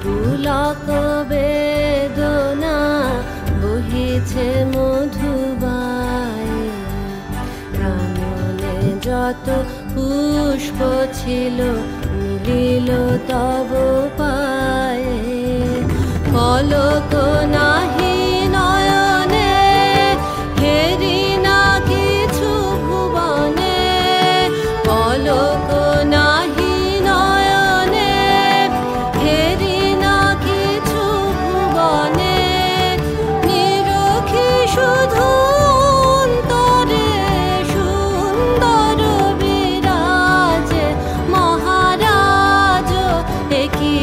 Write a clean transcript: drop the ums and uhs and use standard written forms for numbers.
পুলক বেদনা বহিছে মধুবায়ে, প্রাণনে যত পুষ্প ছিল মিলিল তব পায়ে। পলক নাহি নয়নে হেরি না কিছু ভুবনে, পলক নাহি নয়নে হেরি না কিছু ভুবনে, নিরখি শুধু অন্তরে সুন্দর বিরাজে মহারাজ একি